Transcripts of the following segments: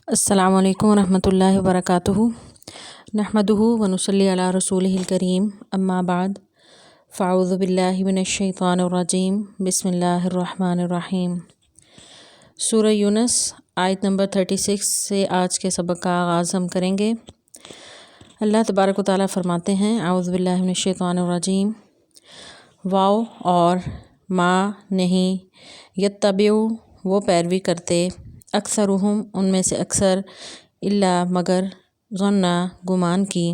السلام علیکم ورحمۃ اللہ وبرکاتہ۔ نحمدہ ونصلی علی رسولہ الکریم، اما بعد، فاعوذ باللہ من الشیطان الرجیم، بسم اللہ الرحمن الرحیم۔ سورہ یونس آیت نمبر 36 سے آج کے سبق کا آغاز ہم کریں گے۔ اللہ تبارک و تعالیٰ فرماتے ہیں، اعوذ باللہ من الشیطان الرجیم، واو اور ما نہیں، یتبعو وہ پیروی کرتے، اکثرہم ان میں سے اکثر، الا مگر، ظن گمان کی،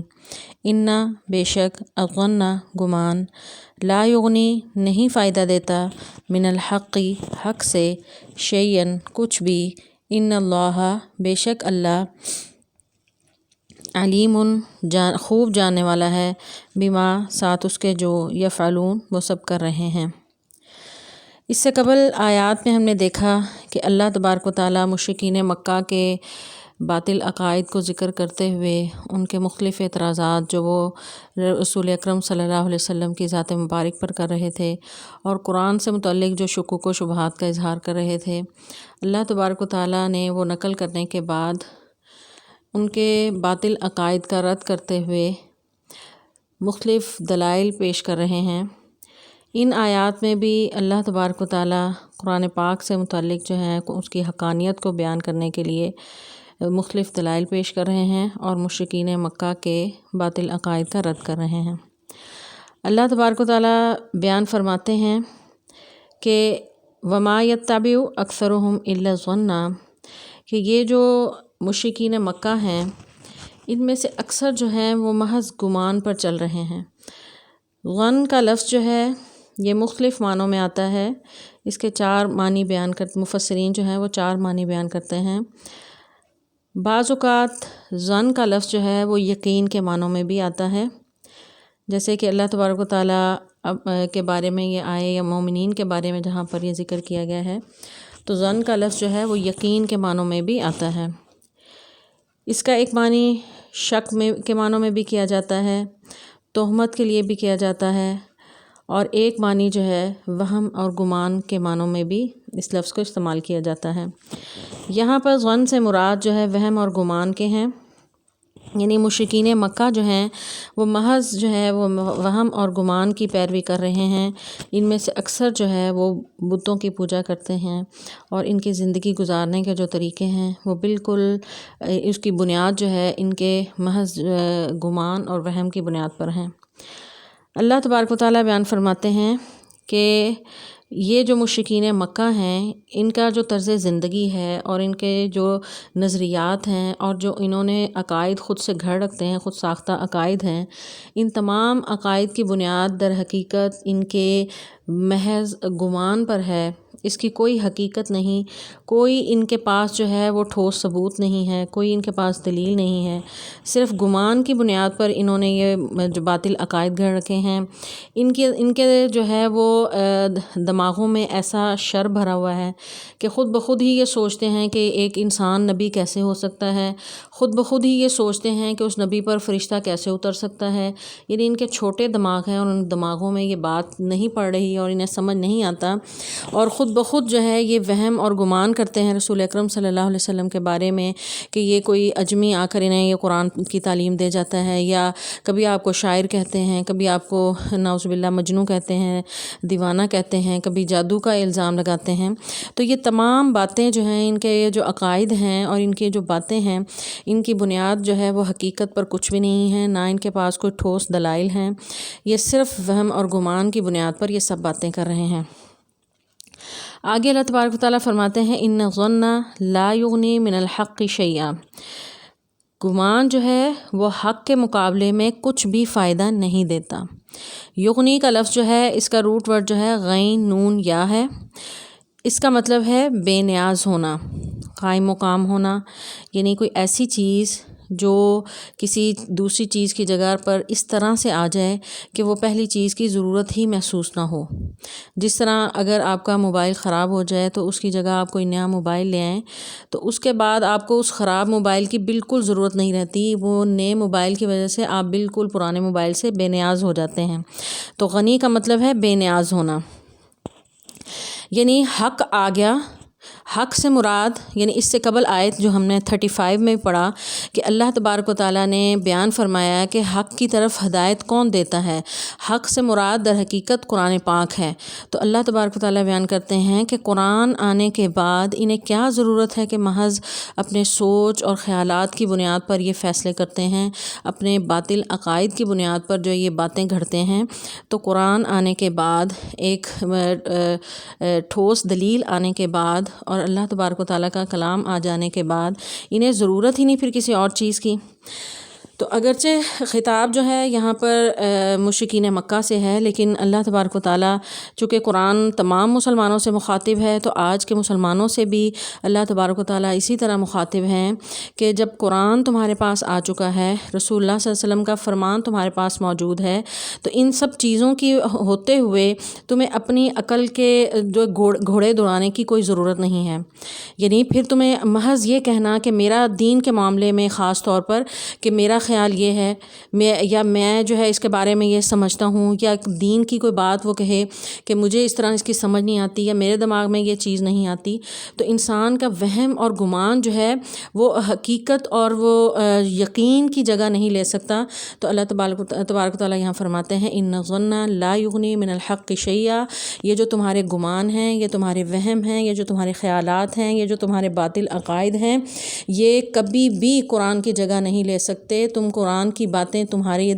انا بے شک، الظن گمان، لا یغنی نہیں فائدہ دیتا، من الحق حق سے، شیئن کچھ بھی، ان اللہ بے شک اللہ، علیم خوب جاننے والا ہے، بما ساتھ اس کے جو یفعلون وہ سب کر رہے ہیں۔ اس سے قبل آیات میں ہم نے دیکھا کہ اللہ تبارک و تعالیٰ مشرکین مکہ کے باطل عقائد کو ذکر کرتے ہوئے ان کے مختلف اعتراضات جو وہ رسول اکرم صلی اللہ علیہ وسلم کی ذات مبارک پر کر رہے تھے اور قرآن سے متعلق جو شکوک و شبہات کا اظہار کر رہے تھے، اللہ تبارک و تعالیٰ نے وہ نقل کرنے کے بعد ان کے باطل عقائد کا رد کرتے ہوئے مختلف دلائل پیش کر رہے ہیں۔ ان آیات میں بھی اللہ تبارک و تعالیٰ قرآن پاک سے متعلق جو ہے اس کی حقانیت کو بیان کرنے کے لیے مختلف دلائل پیش کر رہے ہیں اور مشرکین مکہ کے باطل عقائد کا رد کر رہے ہیں۔ اللہ تبارک و تعالیٰ بیان فرماتے ہیں کہ وما یتبع اکثرہم الا الظن، کہ یہ جو مشرکین مکہ ہیں ان میں سے اکثر جو ہیں وہ محض گمان پر چل رہے ہیں۔ ظن کا لفظ جو ہے یہ مختلف معنوں میں آتا ہے، اس کے 4 معنی بیان کرتے مفسرین جو ہیں وہ 4 معنی بیان کرتے ہیں۔ بعض اوقات ظن کا لفظ جو ہے وہ یقین کے معنوں میں بھی آتا ہے، جیسے کہ اللہ تبارک و تعالیٰ کے بارے میں یہ آئے یا مومنین کے بارے میں جہاں پر یہ ذکر کیا گیا ہے، تو ظن کا لفظ جو ہے وہ یقین کے معنوں میں بھی آتا ہے۔ اس کا ایک معنی شک کے معنوں میں بھی کیا جاتا ہے، تہمت کے لیے بھی کیا جاتا ہے، اور ایک معنی جو ہے وہم اور گمان کے معنوں میں بھی اس لفظ کو استعمال کیا جاتا ہے۔ یہاں پر ظن سے مراد جو ہے وہم اور گمان کے ہیں، یعنی مشرکین مکہ جو ہیں وہ محض جو ہے وہ وہم اور گمان کی پیروی کر رہے ہیں۔ ان میں سے اکثر جو ہے وہ بتوں کی پوجا کرتے ہیں اور ان کی زندگی گزارنے کے جو طریقے ہیں وہ بالکل اس کی بنیاد جو ہے ان کے محض گمان اور وہم کی بنیاد پر ہیں۔ اللہ تبارک و تعالیٰ بیان فرماتے ہیں کہ یہ جو مشرکین مکہ ہیں ان کا جو طرز زندگی ہے اور ان کے جو نظریات ہیں اور جو انہوں نے عقائد خود سے گھڑ رکھتے ہیں، خود ساختہ عقائد ہیں، ان تمام عقائد کی بنیاد در حقیقت ان کے محض گمان پر ہے، اس کی کوئی حقیقت نہیں، کوئی ان کے پاس جو ہے وہ ٹھوس ثبوت نہیں ہے، کوئی ان کے پاس دلیل نہیں ہے، صرف گمان کی بنیاد پر انہوں نے یہ جو باطل عقائد گھڑ رکھے ہیں۔ ان کے جو ہے وہ دماغوں میں ایسا شر بھرا ہوا ہے کہ خود بخود ہی یہ سوچتے ہیں کہ ایک انسان نبی کیسے ہو سکتا ہے، خود بخود ہی یہ سوچتے ہیں کہ اس نبی پر فرشتہ کیسے اتر سکتا ہے، یعنی ان کے چھوٹے دماغ ہیں اور ان دماغوں میں یہ بات نہیں پڑ رہی اور انہیں سمجھ نہیں آتا، اور خود بخود جو ہے یہ وہم اور گمان کرتے ہیں رسول اکرم صلی اللہ علیہ وسلم کے بارے میں کہ یہ کوئی اجمی آ کر انہیں یہ قرآن کی تعلیم دے جاتا ہے، یا کبھی آپ کو شاعر کہتے ہیں، کبھی آپ کو نعوذ باللہ مجنوں کہتے ہیں، دیوانہ کہتے ہیں، کبھی جادو کا الزام لگاتے ہیں۔ تو یہ تمام باتیں جو ہیں ان کے یہ جو عقائد ہیں اور ان کی جو باتیں ہیں ان کی بنیاد جو ہے وہ حقیقت پر کچھ بھی نہیں ہے، نہ ان کے پاس کوئی ٹھوس دلائل ہیں، یہ صرف وہم اور گمان کی بنیاد پر یہ سب باتیں کر رہے ہیں۔ آگے اللہ تبارک و تعالیٰ فرماتے ہیں، ان الظن لا یغنی من الحق شیئا، گمان جو ہے وہ حق کے مقابلے میں کچھ بھی فائدہ نہیں دیتا۔ یغنی کا لفظ جو ہے اس کا روٹ ورڈ جو ہے غین نون یا ہے، اس کا مطلب ہے بے نیاز ہونا، قائم مقام ہونا، یعنی کوئی ایسی چیز جو کسی دوسری چیز کی جگہ پر اس طرح سے آ جائے کہ وہ پہلی چیز کی ضرورت ہی محسوس نہ ہو۔ جس طرح اگر آپ کا موبائل خراب ہو جائے تو اس کی جگہ آپ کوئی نیا موبائل لے آئیں تو اس کے بعد آپ کو اس خراب موبائل کی بالکل ضرورت نہیں رہتی، وہ نئے موبائل کی وجہ سے آپ بالکل پرانے موبائل سے بے نیاز ہو جاتے ہیں۔ تو غنی کا مطلب ہے بے نیاز ہونا، یعنی حق آ گیا، حق سے مراد یعنی اس سے قبل آیت جو ہم نے 35 میں پڑھا کہ اللہ تبارک و تعالیٰ نے بیان فرمایا کہ حق کی طرف ہدایت کون دیتا ہے، حق سے مراد در حقیقت قرآن پاک ہے۔ تو اللہ تبارک و تعالیٰ بیان کرتے ہیں کہ قرآن آنے کے بعد انہیں کیا ضرورت ہے کہ محض اپنے سوچ اور خیالات کی بنیاد پر یہ فیصلے کرتے ہیں، اپنے باطل عقائد کی بنیاد پر جو یہ باتیں گھڑتے ہیں۔ تو قرآن آنے کے بعد ایک ٹھوس دلیل آنے کے بعد اور اللہ تبارک و تعالیٰ کا کلام آ جانے کے بعد انہیں ضرورت ہی نہیں پھر کسی اور چیز کی۔ تو اگرچہ خطاب جو ہے یہاں پر مشرکین مکہ سے ہے، لیکن اللہ تبارک و تعالیٰ چونکہ قرآن تمام مسلمانوں سے مخاطب ہے، تو آج کے مسلمانوں سے بھی اللہ تبارک و تعالیٰ اسی طرح مخاطب ہیں کہ جب قرآن تمہارے پاس آ چکا ہے، رسول اللہ صلی اللہ علیہ وسلم کا فرمان تمہارے پاس موجود ہے، تو ان سب چیزوں کی ہوتے ہوئے تمہیں اپنی عقل کے جو گھوڑے دوڑانے کی کوئی ضرورت نہیں ہے۔ یعنی پھر تمہیں محض یہ کہنا کہ میرا دین کے معاملے میں خاص طور پر کہ میرا خیال یہ ہے، میں جو ہے اس کے بارے میں یہ سمجھتا ہوں، یا دین کی کوئی بات وہ کہے کہ مجھے اس طرح اس کی سمجھ نہیں آتی یا میرے دماغ میں یہ چیز نہیں آتی، تو انسان کا وہم اور گمان جو ہے وہ حقیقت اور وہ یقین کی جگہ نہیں لے سکتا۔ تو اللہ تبارک و تعالیٰ یہاں فرماتے ہیں ان الظن لا یغنی من الحق شیئا، یہ جو تمہارے گمان ہیں، یہ تمہارے وہم ہیں، یہ جو تمہارے خیالات ہیں، یہ جو تمہارے باطل عقائد ہیں، یہ کبھی بھی قرآن کی جگہ نہیں لے سکتے۔ تم قرآن کی باتیں تمہارے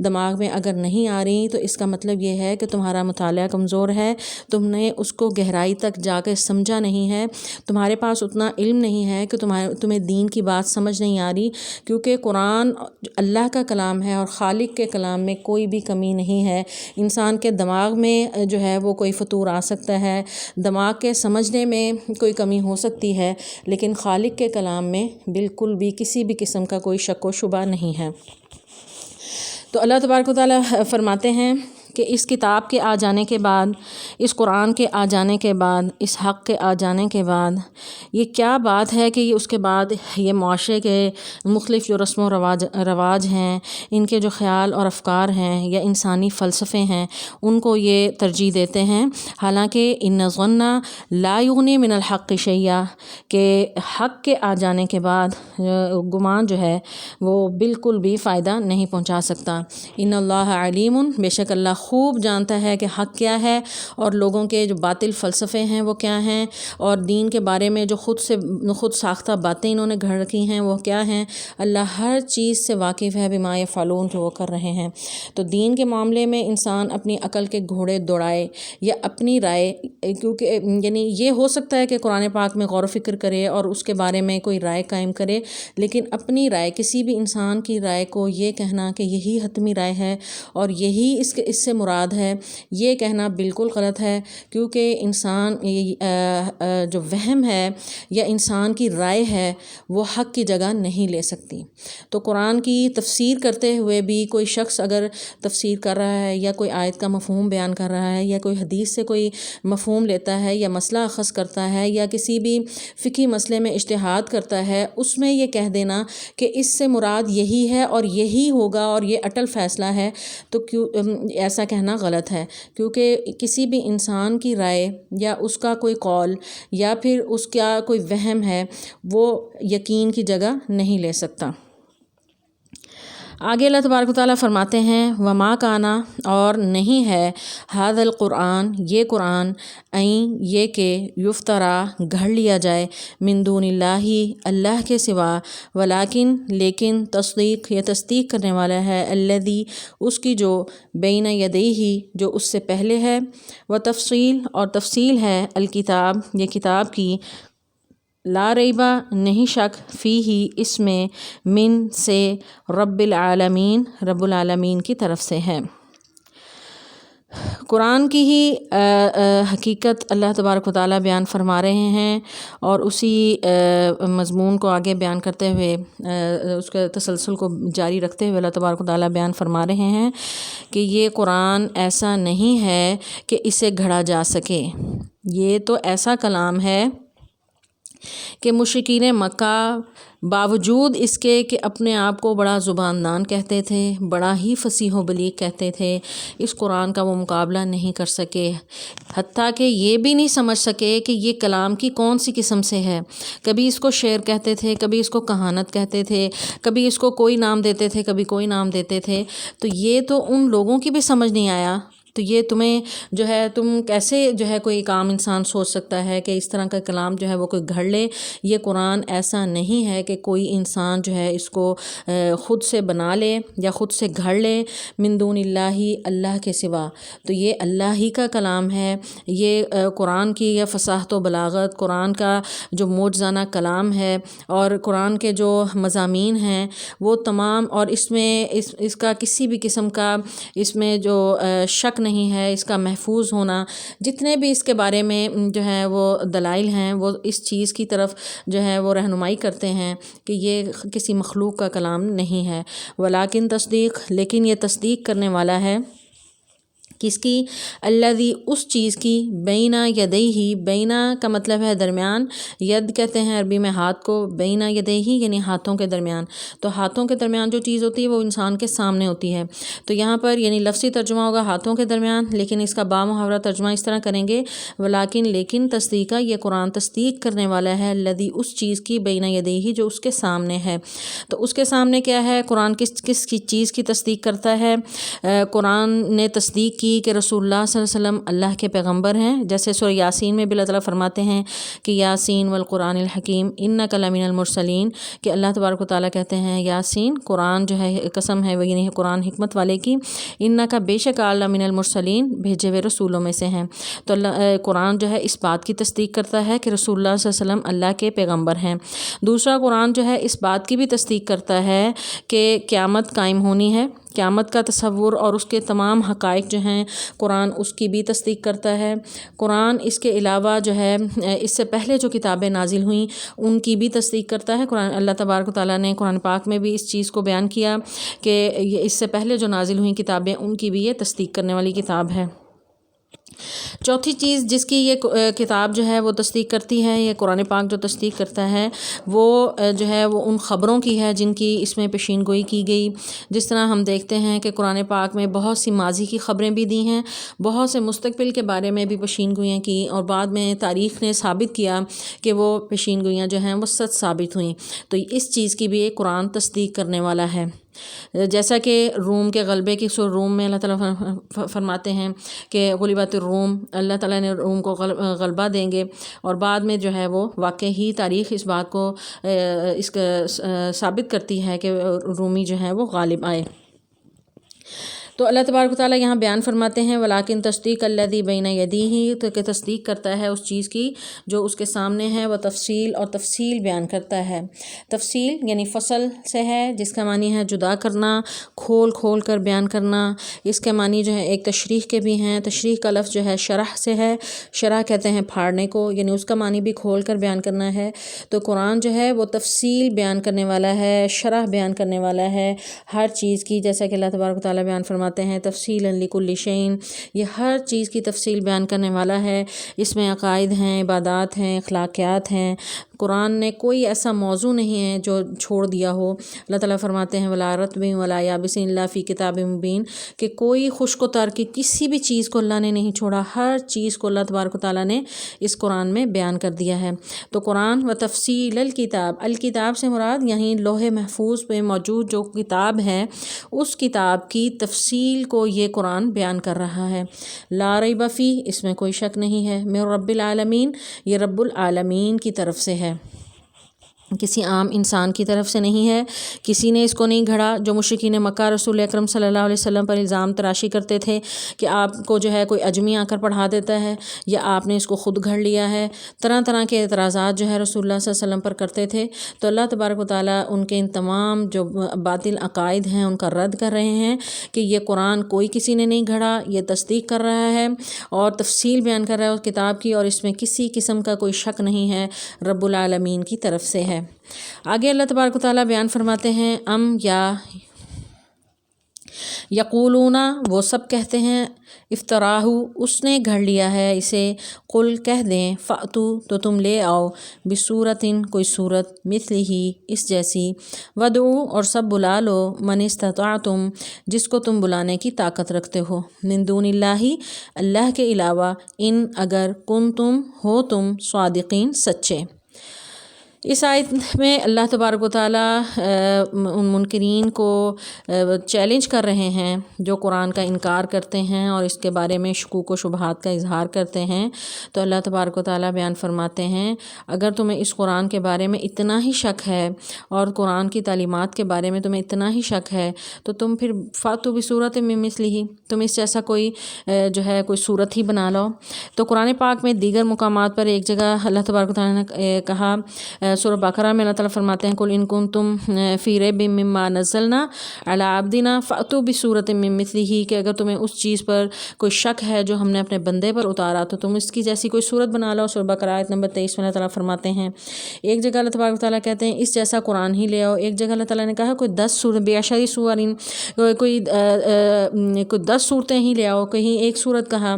دماغ میں اگر نہیں آ رہی تو اس کا مطلب یہ ہے کہ تمہارا مطالعہ کمزور ہے، تم نے اس کو گہرائی تک جا کے سمجھا نہیں ہے، تمہارے پاس اتنا علم نہیں ہے کہ تمہیں دین کی بات سمجھ نہیں آ رہی، کیونکہ قرآن اللہ کا کلام ہے اور خالق کے کلام میں کوئی بھی کمی نہیں ہے۔ انسان کے دماغ میں جو ہے وہ کوئی فطور آ سکتا ہے، دماغ کے سمجھنے میں کوئی کمی ہو سکتی ہے، لیکن خالق کے کلام میں بالکل بھی کسی بھی قسم کا کوئی شک و شبہ نہیں ہے۔ تو اللہ تبارک و تعالیٰ فرماتے ہیں کہ اس کتاب کے آ جانے کے بعد، اس قرآن کے آ جانے کے بعد، اس حق کے آ جانے کے بعد یہ کیا بات ہے کہ اس کے بعد یہ معاشرے کے مختلف جو رسم و رواج ہیں، ان کے جو خیال اور افکار ہیں یا انسانی فلسفے ہیں، ان کو یہ ترجیح دیتے ہیں، حالانکہ ان الظن لا یغنی من الحق شیئا، کہ حق کے آ جانے کے بعد گمان جو ہے وہ بالکل بھی فائدہ نہیں پہنچا سکتا۔ ان اللہ علیم، بے شک اللہ خوب جانتا ہے کہ حق کیا ہے اور لوگوں کے جو باطل فلسفے ہیں وہ کیا ہیں، اور دین کے بارے میں جو خود ساختہ باتیں انہوں نے گھڑ رکھی ہیں وہ کیا ہیں۔ اللہ ہر چیز سے واقف ہے، بما یفعلون، جو وہ کر رہے ہیں۔ تو دین کے معاملے میں انسان اپنی عقل کے گھوڑے دوڑائے یا اپنی رائے، کیونکہ یعنی یہ ہو سکتا ہے کہ قرآن پاک میں غور و فکر کرے اور اس کے بارے میں کوئی رائے قائم کرے، لیکن اپنی رائے، کسی بھی انسان کی رائے کو یہ کہنا کہ یہی حتمی رائے ہے اور یہی اس سے مراد ہے، یہ کہنا بالکل غلط ہے، کیونکہ انسان جو وہم ہے یا انسان کی رائے ہے وہ حق کی جگہ نہیں لے سکتی۔ تو قرآن کی تفسیر کرتے ہوئے بھی کوئی شخص اگر تفسیر کر رہا ہے یا کوئی آیت کا مفہوم بیان کر رہا ہے یا کوئی حدیث سے کوئی مفہوم لیتا ہے یا مسئلہ اخذ کرتا ہے یا کسی بھی فقہی مسئلے میں اجتہاد کرتا ہے، اس میں یہ کہہ دینا کہ اس سے مراد یہی ہے اور یہی ہوگا اور یہ اٹل فیصلہ ہے، تو ایسا کہنا غلط ہے، کیونکہ کسی بھی انسان کی رائے یا اس کا کوئی قول یا پھر اس کا کوئی وہم ہے وہ یقین کی جگہ نہیں لے سکتا۔ آگے اللہ تبارک و تعالیٰ فرماتے ہیں وما کانا، اور نہیں ہے، ھذا القرآن، یہ قرآن، این یہ کہ یفترا گھڑ لیا جائے، من دون اللہ، اللہ کے سوا، ولیکن لیکن تصدیق، یہ تصدیق کرنے والا ہے، الذی، اس کی جو بین یدیہ، جو اس سے پہلے ہے، و تفصیل، اور تفصیل ہے، الکتاب، یہ کتاب کی، لا ریبہ، نہیں شک، فیہ، اس میں، من، سے، رب العالمین، رب العالمین کی طرف سے ہے۔ قرآن کی ہی حقیقت اللہ تبارک و تعالیٰ بیان فرما رہے ہیں، اور اسی مضمون کو آگے بیان کرتے ہوئے اس کے تسلسل کو جاری رکھتے ہوئے اللہ تبارک و تعالیٰ بیان فرما رہے ہیں کہ یہ قرآن ایسا نہیں ہے کہ اسے گھڑا جا سکے، یہ تو ایسا کلام ہے کہ مشرکین مکہ باوجود اس کے کہ اپنے آپ کو بڑا زبان دان کہتے تھے، بڑا ہی فصیح و بلیغ کہتے تھے، اس قرآن کا وہ مقابلہ نہیں کر سکے، حتیٰ کہ یہ بھی نہیں سمجھ سکے کہ یہ کلام کی کون سی قسم سے ہے۔ کبھی اس کو شعر کہتے تھے، کبھی اس کو کہانت کہتے تھے، کبھی اس کو کوئی نام دیتے تھے، کبھی کوئی نام دیتے تھے۔ تو یہ تو ان لوگوں کی بھی سمجھ نہیں آیا، تو یہ تمہیں جو ہے تم کیسے جو ہے کوئی ایک عام انسان سوچ سکتا ہے کہ اس طرح کا کلام جو ہے وہ کوئی گھڑ لے۔ یہ قرآن ایسا نہیں ہے کہ کوئی انسان جو ہے اس کو خود سے بنا لے یا خود سے گھڑ لے من دون اللہ، اللہ کے سوا۔ تو یہ اللہ ہی کا کلام ہے۔ یہ قرآن کی یہ فصاحت و بلاغت، قرآن کا جو معجزانہ کلام ہے اور قرآن کے جو مضامین ہیں وہ تمام، اور اس میں اس کا کسی بھی قسم کا اس میں جو شک نہیں ہے، اس کا محفوظ ہونا، جتنے بھی اس کے بارے میں جو ہے وہ دلائل ہیں وہ اس چیز کی طرف جو ہے وہ رہنمائی کرتے ہیں کہ یہ کسی مخلوق کا کلام نہیں ہے۔ ولیکن تصدیق، لیکن یہ تصدیق کرنے والا ہے کس کی؟ الذی، اس چیز کی، بینہ یدیہ، بینہ کا مطلب ہے درمیان، ید کہتے ہیں عربی میں ہاتھ کو، بینہ یدیہ یعنی ہاتھوں کے درمیان۔ تو ہاتھوں کے درمیان جو چیز ہوتی ہے وہ انسان کے سامنے ہوتی ہے۔ تو یہاں پر یعنی لفظی ترجمہ ہوگا ہاتھوں کے درمیان، لیکن اس کا بامحاورہ ترجمہ اس طرح کریں گے ولیکن، لیکن تصدیقہ، یہ قرآن تصدیق کرنے والا ہے الذی، اس چیز کی، بینہ یدیہ جو اس کے سامنے ہے۔ تو اس کے سامنے کیا ہے؟ قرآن کس کی چیز کی تصدیق کرتا ہے؟ قرآن نے تصدیق کی کہ رسول اللہ صلی اللہ علیہ وسلم اللہ کے پیغمبر ہیں، جیسے سورہ یاسین میں بھی اللہ تعالیٰ فرماتے ہیں کہ یاسین والقرآن الحکیم انک لمن المرسلین، کہ اللہ تبارک و تعالیٰ کہتے ہیں یاسین، قرآن جو ہے قسم ہے وہ یعنی قرآن حکمت والے کی، انک بیشک آپ لمن المرسلین، بھیجے ہوئے رسولوں میں سے ہیں۔ تو اللہ قرآن جو ہے اس بات کی تصدیق کرتا ہے کہ رسول اللہ صلی اللہ علیہ وسلم اللہ کے پیغمبر ہیں۔ دوسرا قرآن جو ہے اس بات کی بھی تصدیق کرتا ہے کہ قیامت قائم ہونی ہے، قیامت کا تصور اور اس کے تمام حقائق جو ہیں قرآن اس کی بھی تصدیق کرتا ہے۔ قرآن اس کے علاوہ جو ہے اس سے پہلے جو کتابیں نازل ہوئیں ان کی بھی تصدیق کرتا ہے۔ قرآن اللہ تبارک و تعالیٰ نے قرآن پاک میں بھی اس چیز کو بیان کیا کہ اس سے پہلے جو نازل ہوئیں کتابیں ان کی بھی یہ تصدیق کرنے والی کتاب ہے۔ چوتھی چیز جس کی یہ کتاب جو ہے وہ تصدیق کرتی ہے، یہ قرآن پاک جو تصدیق کرتا ہے وہ جو ہے وہ ان خبروں کی ہے جن کی اس میں پیشین گوئی کی گئی۔ جس طرح ہم دیکھتے ہیں کہ قرآن پاک میں بہت سی ماضی کی خبریں بھی دی ہیں، بہت سے مستقبل کے بارے میں بھی پیشین گوئیاں کی، اور بعد میں تاریخ نے ثابت کیا کہ وہ پیشین گوئیاں جو ہیں وہ سچ ثابت ہوئیں۔ تو اس چیز کی بھی ایک قرآن تصدیق کرنے والا ہے۔ جیسا کہ روم کے غلبے کی سورہ روم میں اللہ تعالیٰ فرماتے ہیں کہ غلبت الروم، اللہ تعالیٰ نے روم کو غلبہ دیں گے، اور بعد میں جو ہے وہ واقعی تاریخ اس بات کو اس کا ثابت کرتی ہے کہ رومی جو ہے وہ غالب آئے۔ تو اللہ تبارک و تعالیٰ یہاں بیان فرماتے ہیں ولیکن تصدیق الذی بین یدیہ، تو کہ تصدیق کرتا ہے اس چیز کی جو اس کے سامنے ہے، وہ تفصیل اور تفصیل بیان کرتا ہے۔ تفصیل یعنی فصل سے ہے، جس کا معنی ہے جدا کرنا، کھول کھول کر بیان کرنا۔ اس کے معنی جو ہے ایک تشریح کے بھی ہیں، تشریح کا لفظ جو ہے شرح سے ہے، شرح کہتے ہیں پھاڑنے کو، یعنی اس کا معنی بھی کھول کر بیان کرنا ہے۔ تو قرآن جو ہے وہ تفصیل بیان کرنے والا ہے، شرح بیان کرنے والا ہے ہر چیز کی، جیسا کہ اللہ تبارک و تعالیٰ بیان فرماتے ہیں تفصیلا لکل شیء، یہ ہر چیز کی تفصیل بیان کرنے والا ہے۔ اس میں عقائد ہیں، عبادات ہیں، اخلاقیات ہیں۔ قرآن نے کوئی ایسا موضوع نہیں ہے جو چھوڑ دیا ہو۔ اللہ تعالیٰ فرماتے ہیں ولا رطب ولا یابس الا فی کتاب مبین، کہ کوئی خشک و تر کی کسی بھی چیز کو اللہ نے نہیں چھوڑا، ہر چیز کو اللہ تبارک و تعالیٰ نے اس قرآن میں بیان کر دیا ہے۔ تو قرآن و تفصیل الکتاب، الکتاب سے مراد یہیں لوح محفوظ پہ موجود جو کتاب ہے اس کتاب کی تفصیل کو یہ قرآن بیان کر رہا ہے۔ لا ریب فی، اس میں کوئی شک نہیں ہے، من رب العالمین، یہ رب العالمین کی طرف سے ہے، کسی عام انسان کی طرف سے نہیں ہے، کسی نے اس کو نہیں گھڑا۔ جو مشرکین مکہ رسول اکرم صلی اللہ علیہ وسلم پر الزام تراشی کرتے تھے کہ آپ کو جو ہے کوئی اجمی آ کر پڑھا دیتا ہے یا آپ نے اس کو خود گھڑ لیا ہے، طرح طرح کے اعتراضات جو ہے رسول اللہ صلی اللہ علیہ وسلم پر کرتے تھے، تو اللہ تبارک و تعالیٰ ان کے ان تمام جو باطل عقائد ہیں ان کا رد کر رہے ہیں کہ یہ قرآن کوئی کسی نے نہیں گھڑا، یہ تصدیق کر رہا ہے اور تفصیل بیان کر رہا ہے اس کتاب کی، اور اس میں کسی قسم کا کوئی شک نہیں ہے، رب العالمین کی طرف سے ہے۔ آگے اللہ تبارک و تعالیٰ بیان فرماتے ہیں ام یا یقولون وہ سب کہتے ہیں افتراہ اس نے گھڑ لیا ہے اسے، قل کہہ دیں فأتو تو تم لے آؤ بصورتن کوئی صورت مثلہ اس جیسی، ودعو اور سب بلا لو من استطعتم جس کو تم بلانے کی طاقت رکھتے ہو، من دون اللہ اللہ کے علاوہ، ان اگر کنتم ہو تم صادقین سچے۔ اس آیت میں اللہ تبارک و تعالیٰ ان منکرین کو چیلنج کر رہے ہیں جو قرآن کا انکار کرتے ہیں اور اس کے بارے میں شکوک و شبہات کا اظہار کرتے ہیں۔ تو اللہ تبارک و تعالیٰ بیان فرماتے ہیں اگر تمہیں اس قرآن کے بارے میں اتنا ہی شک ہے اور قرآن کی تعلیمات کے بارے میں تمہیں اتنا ہی شک ہے تو تم پھر فاتو بصورت من مثلہ تم اس جیسا کوئی جو ہے کوئی صورت ہی بنا لو۔ تو قرآن پاک میں دیگر مقامات پر ایک جگہ اللہ تبارک و تعالیٰ نے کہا، سورہ بقرہ میں اللہ تعالیٰ فرماتے ہیں قل ان کنتم فی ریب مما نزلنا علی عبدنا فأتوا بصورت من مثلہ، کہ اگر تمہیں اس چیز پر کوئی شک ہے جو ہم نے اپنے بندے پر اتارا تو تم اس کی جیسی کوئی صورت بنا لو۔ سورہ بقرہ آیت نمبر 23 میں اللہ تعالیٰ فرماتے ہیں۔ ایک جگہ اللہ تبارک و تعالیٰ کہتے ہیں اس جیسا قرآن ہی لے آؤ، ایک جگہ اللہ تعالیٰ نے کہا کوئی 10 سورت بعشر سورین کوئی 10 صورتیں ہی لے آؤ، کہیں ایک صورت کہا۔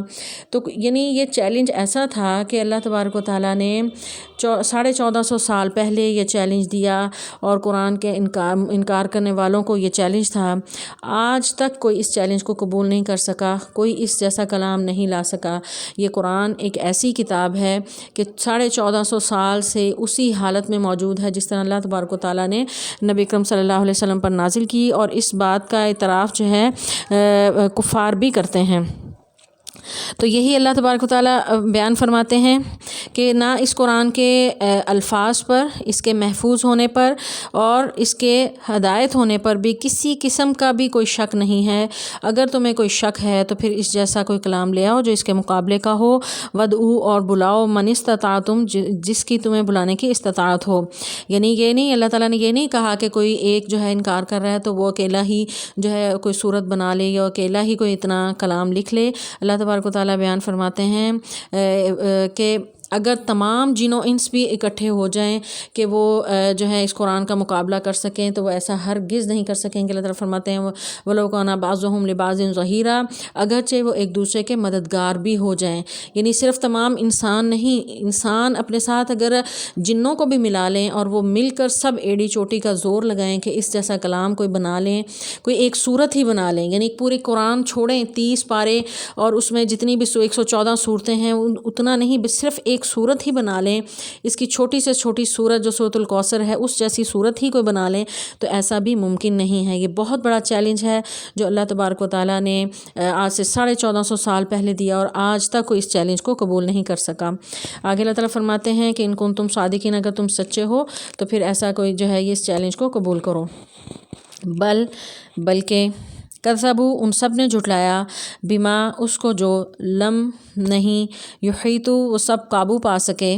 تو یعنی یہ چیلنج ایسا تھا کہ اللہ تبارک و تعالیٰ نے 1450 سال پہلے یہ چیلنج دیا اور قرآن کے انکار کرنے والوں کو یہ چیلنج تھا۔ آج تک کوئی اس چیلنج کو قبول نہیں کر سکا، کوئی اس جیسا کلام نہیں لا سکا۔ یہ قرآن ایک ایسی کتاب ہے کہ 1450 سال سے اسی حالت میں موجود ہے جس طرح اللہ تبارک و تعالیٰ نے نبی اکرم صلی اللہ علیہ وسلم پر نازل کی، اور اس بات کا اعتراف جو ہے کفار بھی کرتے ہیں۔ تو یہی اللہ تبارک و تعالیٰ بیان فرماتے ہیں کہ نہ اس قرآن کے الفاظ پر، اس کے محفوظ ہونے پر اور اس کے ہدایت ہونے پر بھی کسی قسم کا بھی کوئی شک نہیں ہے۔ اگر تمہیں کوئی شک ہے تو پھر اس جیسا کوئی کلام لے آؤ جو اس کے مقابلے کا ہو، ودعو اور بلاؤ من استطعتم جس کی تمہیں بلانے کی استطاعت ہو۔ یعنی یہ نہیں، اللہ تعالیٰ نے یہ نہیں کہا کہ کوئی ایک جو ہے انکار کر رہا ہے تو وہ اکیلا ہی جو ہے کوئی صورت بنا لے یا اکیلا ہی کوئی اتنا کلام لکھ لے۔ اللہ تبارک و تعالیٰ بیان فرماتے ہیں کہ اگر تمام جن و انس بھی اکٹھے ہو جائیں کہ وہ جو ہے اس قرآن کا مقابلہ کر سکیں تو وہ ایسا ہرگز نہیں کر سکیں گے۔ اللہ تعالیٰ فرماتے ہیں وَلَوْ كَانَ بَعْضُهُمْ لِبَعْضٍ ظَهِيرًا، اگرچہ وہ ایک دوسرے کے مددگار بھی ہو جائیں۔ یعنی صرف تمام انسان نہیں، انسان اپنے ساتھ اگر جنوں کو بھی ملا لیں اور وہ مل کر سب ایڑی چوٹی کا زور لگائیں کہ اس جیسا کلام کوئی بنا لیں، کوئی ایک صورت ہی بنا لیں، یعنی پوری قرآن چھوڑیں 30 پارے اور اس میں جتنی بھی 114 صورتیں ہیں اتنا نہیں، صرف ایک صورت ہی بنا لیں، اس کی چھوٹی سے چھوٹی صورت جو سورۃ الکوثر ہے اس جیسی صورت ہی کوئی بنا لیں، تو ایسا بھی ممکن نہیں ہے۔ یہ بہت بڑا چیلنج ہے جو اللہ تبارک و تعالیٰ نے آج سے 1450 سال پہلے دیا اور آج تک کوئی اس چیلنج کو قبول نہیں کر سکا۔ آگے اللہ تعالیٰ فرماتے ہیں کہ ان کنتم صادقین، اگر تم سچے ہو تو پھر ایسا کوئی جو ہے یہ اس چیلنج کو قبول کرو۔ بلکہ کذبوا ان سب نے جھٹلایا، بما اس کو جو لم نہیں، یحیطو وہ سب قابو پا سکے،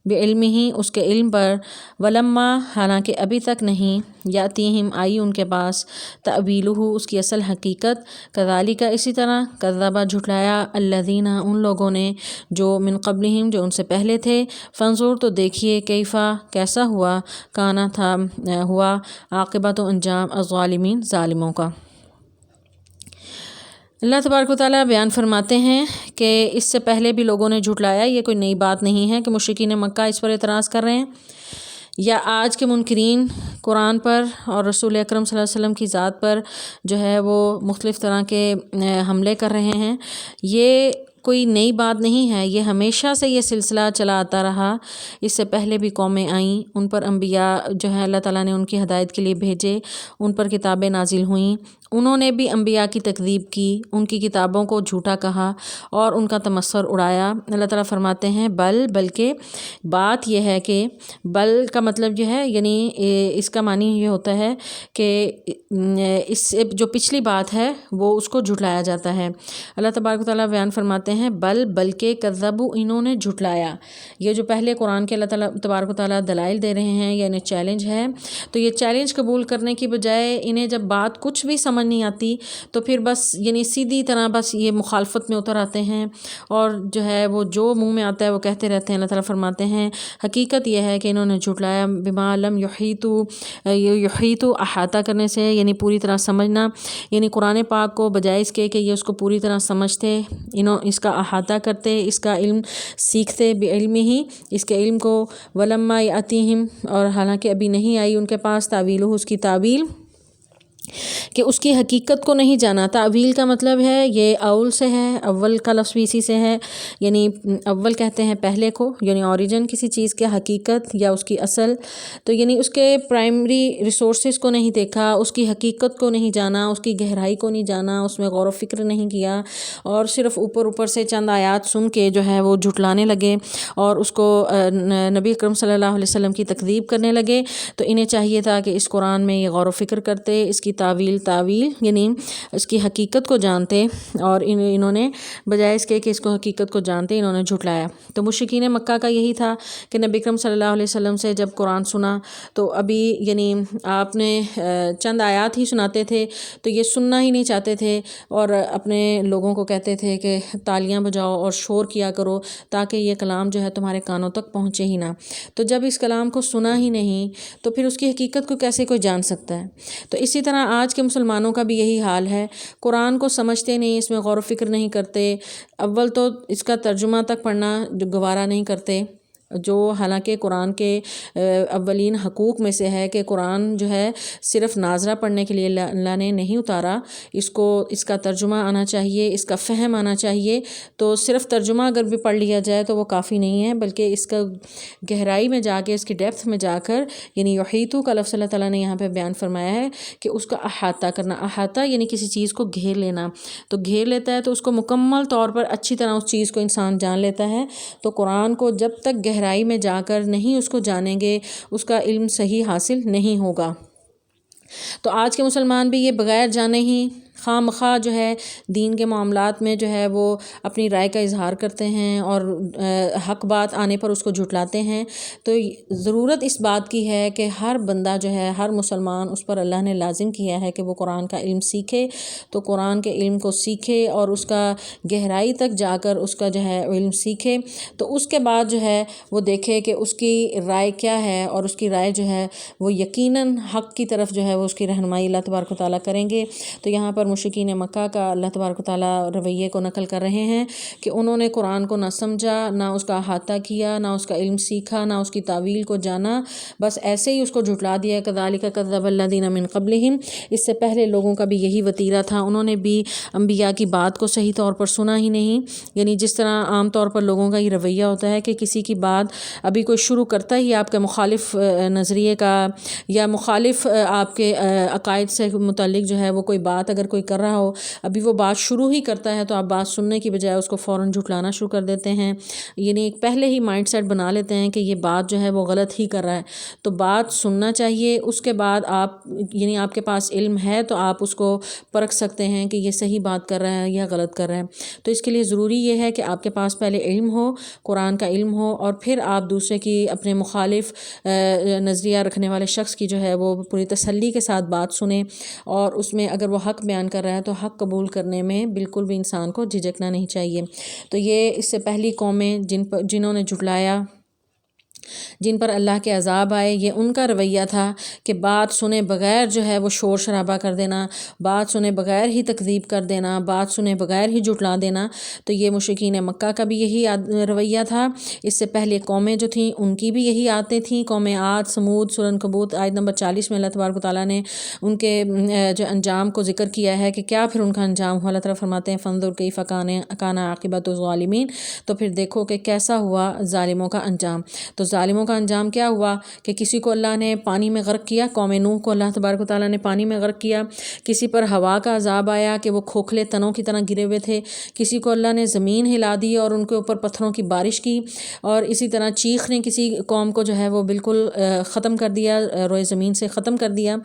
بعلمہ اس کے علم پر، ولما حالانکہ ابھی تک نہیں، یاتیہم آئی ان کے پاس، تأویلہ اس کی اصل حقیقت، کذالک اسی طرح، کذبا جھٹلایا، الذین ان لوگوں نے جو من قبلہم جو ان سے پہلے تھے، فانظر تو دیکھیے، کیفا کیسا ہوا، کانا تھا ہوا، عاقبت و انجام الظالمین ظالموں کا۔ اللہ تبارک و تعالیٰ بیان فرماتے ہیں کہ اس سے پہلے بھی لوگوں نے جھٹلایا، یہ کوئی نئی بات نہیں ہے کہ مشرکین مکہ اس پر اعتراض کر رہے ہیں یا آج کے منکرین قرآن پر اور رسول اکرم صلی اللہ علیہ وسلم کی ذات پر جو ہے وہ مختلف طرح کے حملے کر رہے ہیں۔ یہ کوئی نئی بات نہیں ہے، یہ ہمیشہ سے یہ سلسلہ چلا آتا رہا۔ اس سے پہلے بھی قومیں آئیں، ان پر انبیاء جو ہے اللہ تعالیٰ نے ان کی ہدایت کے لیے بھیجے، ان پر کتابیں نازل ہوئیں، انہوں نے بھی انبیاء کی تکذیب کی، ان کی کتابوں کو جھوٹا کہا اور ان کا تمسخر اڑایا۔ اللہ تعالیٰ فرماتے ہیں بلکہ بات یہ ہے کہ بل کا مطلب یہ ہے، یعنی اس کا معنی یہ ہوتا ہے کہ اس سے جو پچھلی بات ہے وہ اس کو جھٹلایا جاتا ہے۔ اللہ تبارک و تعالیٰ بیان فرماتے ہیں بلکہ کذبوا انہوں نے جھٹلایا۔ یہ جو پہلے قرآن کے اللہ تعالیٰ تبارک و تعالیٰ دلائل دے رہے ہیں یا انہیں چیلنج ہے، تو یہ چیلنج قبول کرنے کی بجائے انہیں جب بات کچھ بھی سمجھ سمجھ نہیں آتی تو پھر بس یعنی سیدھی طرح بس یہ مخالفت میں اتر آتے ہیں اور جو ہے وہ جو منہ میں آتا ہے وہ کہتے رہتے ہیں۔ اللہ تعالیٰ فرماتے ہیں حقیقت یہ ہے کہ انہوں نے جھٹلایا بما لم یحیطوا احاطہ کرنے سے، یعنی پوری طرح سمجھنا، یعنی قرآن پاک کو بجائے اس کے کہ یہ اس کو پوری طرح سمجھتے، اس کا احاطہ کرتے، اس کا علم سیکھتے بعلم ہی، اس کے علم کو، ولما یاتیہم، اور حالانکہ ابھی نہیں آئی ان کے پاس تعویلہ، اس کی تعویل، کہ اس کی حقیقت کو نہیں جانا۔ تعویل کا مطلب ہے یہ اول سے ہے، اول کا لفظ بھی اسی سے ہے، یعنی اول کہتے ہیں پہلے کو، یعنی اوریجن کسی چیز کے حقیقت یا اس کی اصل، تو یعنی اس کے پرائمری ریسورسز کو نہیں دیکھا، اس کی حقیقت کو نہیں جانا، اس کی گہرائی کو نہیں جانا، اس میں غور و فکر نہیں کیا، اور صرف اوپر سے چند آیات سن کے جو ہے وہ جھٹلانے لگے اور اس کو نبی اکرم صلی اللہ علیہ وسلم کی تکذیب کرنے لگے۔ تو انہیں چاہیے تھا کہ اس قرآن میں یہ غور و فکر کرتے، اس کی تعویل یعنی اس کی حقیقت کو جانتے، اور انہوں نے بجائے اس کے کہ اس کو حقیقت کو جانتے انہوں نے جھٹلایا۔ تو مشرکین مکہ کا یہی تھا کہ نبی اکرم صلی اللہ علیہ وسلم سے جب قرآن سنا تو ابھی یعنی آپ نے چند آیات ہی سناتے تھے تو یہ سننا ہی نہیں چاہتے تھے، اور اپنے لوگوں کو کہتے تھے کہ تالیاں بجاؤ اور شور کیا کرو تاکہ یہ کلام جو ہے تمہارے کانوں تک پہنچے ہی نہ۔ تو جب اس کلام کو سنا ہی نہیں تو پھر اس کی حقیقت کو کیسے کوئی جان سکتا ہے؟ تو اسی طرح آج کے مسلمانوں کا بھی یہی حال ہے، قرآن کو سمجھتے نہیں، اس میں غور و فکر نہیں کرتے، اول تو اس کا ترجمہ تک پڑھنا گوارا نہیں کرتے، جو حالانکہ قرآن کے اولین حقوق میں سے ہے کہ قرآن جو ہے صرف ناظرہ پڑھنے کے لیے اللہ نے نہیں اتارا، اس کا ترجمہ آنا چاہیے، اس کا فہم آنا چاہیے۔ تو صرف ترجمہ اگر بھی پڑھ لیا جائے تو وہ کافی نہیں ہے، بلکہ اس کا گہرائی میں جا کے، اس کی ڈیپتھ میں جا کر، یعنی یحیطو کا لفظ اللہ تعالیٰ نے یہاں پہ بیان فرمایا ہے کہ اس کا احاطہ کرنا، احاطہ یعنی کسی چیز کو گھیر لینا، تو گھیر لیتا ہے تو اس کو مکمل طور پر اچھی طرح اس چیز کو انسان جان لیتا ہے۔ تو قرآن کو جب تک گہرائی میں جا کر نہیں اس کو جانیں گے، اس کا علم صحیح حاصل نہیں ہوگا۔ تو آج کے مسلمان بھی یہ بغیر جانے ہی خواہ مخواہ جو ہے دین کے معاملات میں جو ہے وہ اپنی رائے کا اظہار کرتے ہیں اور حق بات آنے پر اس کو جھٹلاتے ہیں۔ تو ضرورت اس بات کی ہے کہ ہر بندہ جو ہے، ہر مسلمان، اس پر اللہ نے لازم کیا ہے کہ وہ قرآن کا علم سیکھے، تو قرآن کے علم کو سیکھے اور اس کا گہرائی تک جا کر اس کا جو ہے علم سیکھے، تو اس کے بعد جو ہے وہ دیکھے کہ اس کی رائے کیا ہے، اور اس کی رائے جو ہے وہ یقیناً حق کی طرف جو ہے وہ اس کی رہنمائی اللہ تبارک و تعالیٰ کریں گے۔ تو یہاں پر مشرکین مکہ کا اللہ تبارک و تعالیٰ رویے کو نقل کر رہے ہیں کہ انہوں نے قرآن کو نہ سمجھا، نہ اس کا احاطہ کیا، نہ اس کا علم سیکھا، نہ اس کی تعویل کو جانا، بس ایسے ہی اس کو جھٹلا دیا۔ کذالک کذب الذین من قبلہم، اس سے پہلے لوگوں کا بھی یہی وتیرہ تھا، انہوں نے بھی انبیاء کی بات کو صحیح طور پر سنا ہی نہیں، یعنی جس طرح عام طور پر لوگوں کا یہ رویہ ہوتا ہے کہ کسی کی بات ابھی کوئی شروع کرتا ہی آپ کے مخالف نظریے کا یا مخالف آپ کے عقائد سے متعلق جو ہے وہ کوئی بات اگر کوئی کر رہا ہو، ابھی وہ بات شروع ہی کرتا ہے تو آپ بات سننے کی بجائے اس کو فوراً جھٹلانا شروع کر دیتے ہیں، یعنی ایک پہلے ہی مائنڈ سیٹ بنا لیتے ہیں کہ یہ بات جو ہے وہ غلط ہی کر رہا ہے۔ تو بات سننا چاہیے، اس کے بعد یعنی آپ کے پاس علم ہے تو آپ اس کو پرکھ سکتے ہیں کہ یہ صحیح بات کر رہا ہے یا غلط کر رہا ہے۔ تو اس کے لیے ضروری یہ ہے کہ آپ کے پاس پہلے علم ہو، قرآن کا علم ہو، اور پھر آپ دوسرے کی اپنے مخالف نظریہ رکھنے والے شخص کی جو ہے وہ پوری تسلی کے ساتھ بات سنیں، اور اس میں اگر وہ حق بیان کر رہا ہے تو حق قبول کرنے میں بالکل بھی انسان کو جھجکنا نہیں چاہیے۔ تو یہ اس سے پہلی قومیں جنہوں نے جھٹلایا، جن پر اللہ کے عذاب آئے، یہ ان کا رویہ تھا کہ بات سنے بغیر جو ہے وہ شور شرابہ کر دینا، بات سنے بغیر ہی تکذیب کر دینا، بات سنے بغیر ہی جھٹلا دینا۔ تو یہ مشرکین مکہ کا بھی یہی رویہ تھا۔ اس سے پہلے قومیں جو تھیں ان کی بھی یہی عادتیں تھیں، قوم عاد، سمود، سورہ عنکبوت آیت نمبر 40 میں اللہ تبارک و تعالیٰ نے ان کے جو انجام کو ذکر کیا ہے کہ کیا پھر ان کا انجام ہوا۔ اللہ تعالیٰ فرماتے ہیں فانظر کیف کان عاقبۃ الظالمین، تو پھر دیکھو کہ کیسا ہوا ظالموں کا انجام۔ تو ظالموں کا انجام کیا ہوا کہ کسی کو اللہ نے پانی میں غرق کیا، قوم نوح کو اللہ تبارک و تعالیٰ نے پانی میں غرق کیا، کسی پر ہوا کا عذاب آیا کہ وہ کھوکھلے تنوں کی طرح گرے ہوئے تھے، کسی کو اللہ نے زمین ہلا دی اور ان کے اوپر پتھروں کی بارش کی، اور اسی طرح چیخ نے کسی قوم کو جو ہے وہ بالکل ختم کر دیا، روئے زمین سے ختم کر دیا۔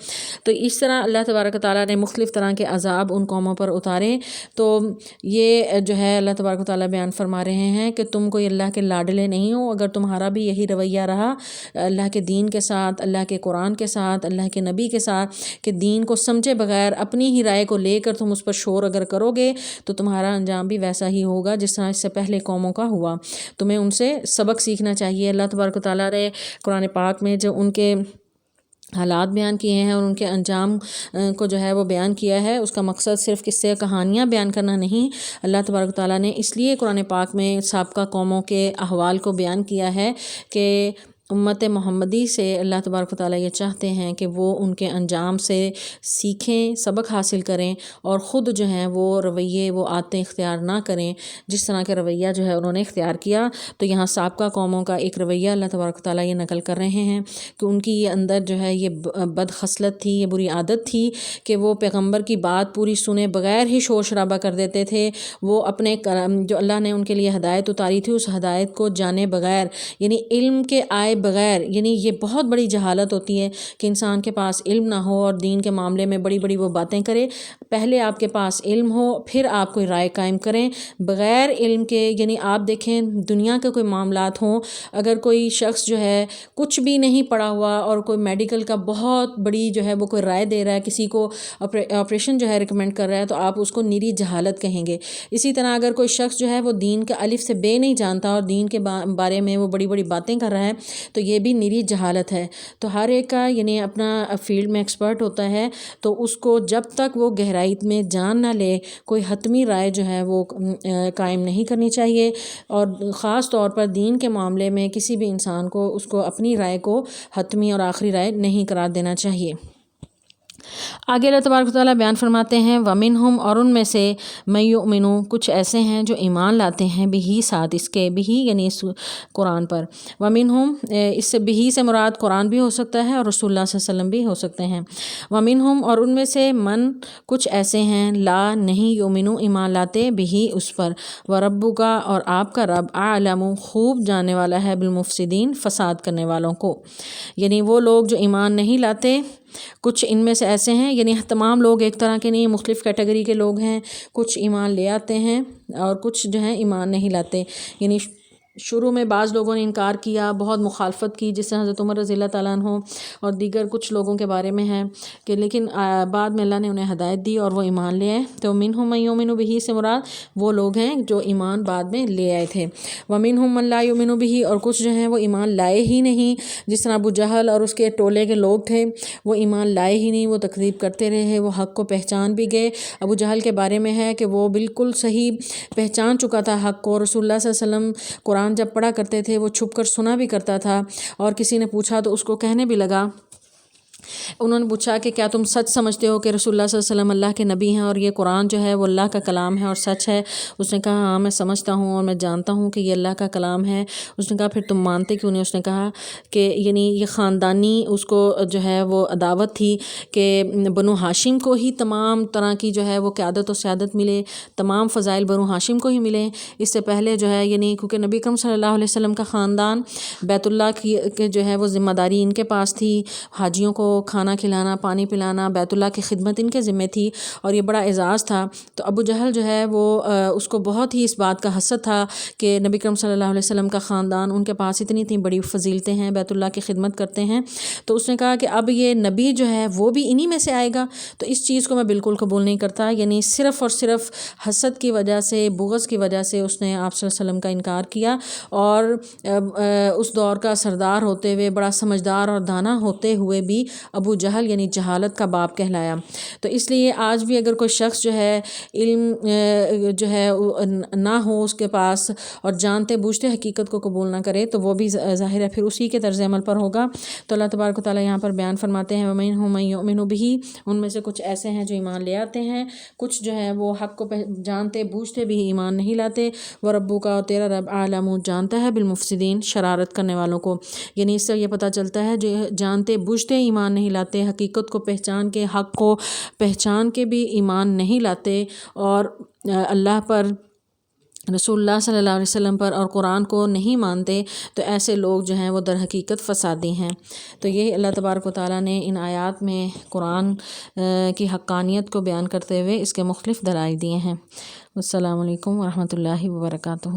تو اس طرح اللہ تبارک و تعالیٰ نے مختلف طرح کے عذاب ان قوموں پر اتارے۔ تو یہ جو ہے اللہ تبارک و تعالیٰ بیان فرما رہے ہیں کہ تم کوئی اللہ کے لاڈلے نہیں ہو، اگر تمہارا بھی یہی رویہ رویہ رہا اللہ کے دین کے ساتھ، اللہ کے قرآن کے ساتھ، اللہ کے نبی کے ساتھ، کہ دین کو سمجھے بغیر اپنی ہی رائے کو لے کر تم اس پر شور اگر کرو گے تو تمہارا انجام بھی ویسا ہی ہوگا جس طرح اس سے پہلے قوموں کا ہوا۔ تمہیں ان سے سبق سیکھنا چاہیے۔ اللہ تبارک و تعالیٰ نے قرآن پاک میں جو ان کے حالات بیان کیے ہیں اور ان کے انجام کو جو ہے وہ بیان کیا ہے، اس کا مقصد صرف قصے کہانیاں بیان کرنا نہیں۔ اللہ تبارک و تعالیٰ نے اس لیے قرآن پاک میں سابقہ قوموں کے احوال کو بیان کیا ہے کہ امت محمدی سے اللہ تبارک و تعالیٰ یہ چاہتے ہیں کہ وہ ان کے انجام سے سیکھیں، سبق حاصل کریں، اور خود جو ہیں وہ رویے وہ عادتیں اختیار نہ کریں جس طرح کے رویہ جو ہے انہوں نے اختیار کیا۔ تو یہاں سابقہ قوموں کا ایک رویہ اللہ تبارک و تعالیٰ یہ نقل کر رہے ہیں کہ ان کی یہ اندر جو ہے یہ بد خصلت تھی، یہ بری عادت تھی کہ وہ پیغمبر کی بات پوری سنے بغیر ہی شور شرابہ کر دیتے تھے۔ وہ اپنے جو اللہ نے ان کے لیے ہدایت اتاری تھی اس ہدایت کو جانے بغیر، یعنی علم کے آئے بغیر، یعنی یہ بہت بڑی جہالت ہوتی ہے کہ انسان کے پاس علم نہ ہو اور دین کے معاملے میں بڑی بڑی وہ باتیں کرے۔ پہلے آپ کے پاس علم ہو پھر آپ کوئی رائے قائم کریں، بغیر علم کے یعنی آپ دیکھیں دنیا کے کوئی معاملات ہوں، اگر کوئی شخص جو ہے کچھ بھی نہیں پڑھا ہوا اور کوئی میڈیکل کا بہت بڑی جو ہے وہ کوئی رائے دے رہا ہے، کسی کو آپریشن جو ہے ریکمینڈ کر رہا ہے، تو آپ اس کو نیری جہالت کہیں گے۔ اسی طرح اگر کوئی شخص جو ہے وہ دین کا الف سے بے نہیں جانتا اور دین کے بارے میں وہ بڑی بڑی باتیں کر رہا ہے تو یہ بھی نیری جہالت ہے۔ تو ہر ایک کا یعنی اپنا فیلڈ میں ایکسپرٹ ہوتا ہے، تو اس کو جب تک وہ گہرائی میں جان نہ لے کوئی حتمی رائے جو ہے وہ قائم نہیں کرنی چاہیے، اور خاص طور پر دین کے معاملے میں کسی بھی انسان کو اس کو اپنی رائے کو حتمی اور آخری رائے نہیں قرار دینا چاہیے۔ آگے اللہ تبارک و تعالیٰ بیان فرماتے ہیں وَمِنْهُمْ، اور ان میں سے مَن یُؤْمِنُ، کچھ ایسے ہیں جو ایمان لاتے ہیں بِہِ، ساتھ اس کے، بِہِ یعنی اس قرآن پر، وَمِنْهُمْ اس سے بِہِ سے مراد قرآن بھی ہو سکتا ہے اور رسول اللہ صلی اللہ علیہ وسلم بھی ہو سکتے ہیں۔ وَمِنْهُمْ، اور ان میں سے من، کچھ ایسے ہیں لا، نہیں، یؤمنو، ایمان لاتے بِہِ اس پر، وَرَبُّکَ، اور آپ کا رب، اعلم، خوب جاننے والا ہے بالمفسدین، فساد کرنے والوں کو۔ یعنی وہ لوگ جو ایمان نہیں لاتے، کچھ ان میں سے ایسے ہیں، یعنی تمام لوگ ایک طرح کے نہیں، مختلف کیٹیگری کے لوگ ہیں، کچھ ایمان لے آتے ہیں اور کچھ جو ہیں ایمان نہیں لاتے۔ یعنی شروع میں بعض لوگوں نے انکار کیا، بہت مخالفت کی، جس سے حضرت عمر رضی اللہ تعالیٰ عنہ اور دیگر کچھ لوگوں کے بارے میں ہے کہ لیکن بعد میں اللہ نے انہیں ہدایت دی اور وہ ایمان لے آئے۔ تو منہم من یؤمن بہ سے مراد وہ لوگ ہیں جو ایمان بعد میں لے آئے تھے۔ ومنہم من لا یؤمن بہ، اور کچھ جو ہیں وہ ایمان لائے ہی نہیں، جس طرح ابو جہل اور اس کے ٹولے کے لوگ تھے، وہ ایمان لائے ہی نہیں، وہ تکذیب کرتے رہے، وہ حق کو پہچان بھی گئے۔ ابو جہل کے بارے میں ہے کہ وہ بالکل صحیح پہچان چکا تھا حق کو۔ رسول اللہ صلی اللہ علیہ وسلم قرآن جب پڑھا کرتے تھے وہ چھپ کر سنا بھی کرتا تھا، اور کسی نے پوچھا تو اس کو کہنے بھی لگا، انہوں نے پوچھا کہ کیا تم سچ سمجھتے ہو کہ رسول اللہ صلی اللہ علیہ وسلم اللہ کے نبی ہیں اور یہ قرآن جو ہے وہ اللہ کا کلام ہے اور سچ ہے؟ اس نے کہا ہاں میں سمجھتا ہوں اور میں جانتا ہوں کہ یہ اللہ کا کلام ہے۔ اس نے کہا پھر تم مانتے کیوں نہیں؟ اس نے کہا کہ یعنی یہ خاندانی اس کو جو ہے وہ عداوت تھی کہ بنو ہاشم کو ہی تمام طرح کی جو ہے وہ قیادت و سیادت ملے، تمام فضائل بنو ہاشم کو ہی ملیں۔ اس سے پہلے جو ہے یعنی کیونکہ نبی اکرم صلی اللہ علیہ وسلم کا خاندان بیت اللہ کی جو ہے وہ ذمہ داری ان کے پاس تھی، حاجیوں کو کھانا کھلانا، پانی پلانا، بیت اللہ کی خدمت ان کے ذمہ تھی، اور یہ بڑا اعزاز تھا۔ تو ابو جہل جو ہے وہ اس کو بہت ہی اس بات کا حسد تھا کہ نبی کرم صلی اللہ علیہ وسلم کا خاندان، ان کے پاس اتنی بڑی فضیلتیں ہیں، بیت اللہ کی خدمت کرتے ہیں۔ تو اس نے کہا کہ اب یہ نبی جو ہے وہ بھی انہی میں سے آئے گا، تو اس چیز کو میں بالکل قبول نہیں کرتا۔ یعنی صرف اور صرف حسد کی وجہ سے، بغض کی وجہ سے اس نے آپ صلی اللہ علیہ وسلم کا انکار کیا، اور اس دور کا سردار ہوتے ہوئے، بڑا سمجھدار اور دانا ہوتے ہوئے بھی ابو جہل یعنی جہالت کا باپ کہلایا۔ تو اس لیے آج بھی اگر کوئی شخص جو ہے علم جو ہے نہ ہو اس کے پاس اور جانتے بوجھتے حقیقت کو قبول نہ کرے تو وہ بھی ظاہر ہے پھر اسی کے طرز عمل پر ہوگا۔ تو اللہ تبارک و تعالیٰ یہاں پر بیان فرماتے ہیں وَمِنْهُم مَن یُؤْمِنُ بِهِ، ان میں سے کچھ ایسے ہیں جو ایمان لے آتے ہیں، کچھ جو ہے وہ حق کو جانتے بوجھتے بھی ایمان نہیں لاتے۔ وَرَبُّکَ، اور تیرا رب، اعلم، جانتا ہے بالمفسدین، شرارت کرنے والوں کو۔ یعنی اس سے یہ پتہ چلتا ہے جو جانتے بوجھتے ایمان نہیں لاتے، حقیقت کو پہچان کے، حق کو پہچان کے بھی ایمان نہیں لاتے، اور اللہ پر، رسول اللہ صلی اللہ علیہ وسلم پر اور قرآن کو نہیں مانتے، تو ایسے لوگ جو ہیں وہ در حقیقت فسادی ہیں۔ تو یہی اللہ تبارک و تعالیٰ نے ان آیات میں قرآن کی حقانیت کو بیان کرتے ہوئے اس کے مختلف دلائل دیے ہیں۔ السلام علیکم ورحمۃ اللہ وبرکاتہ۔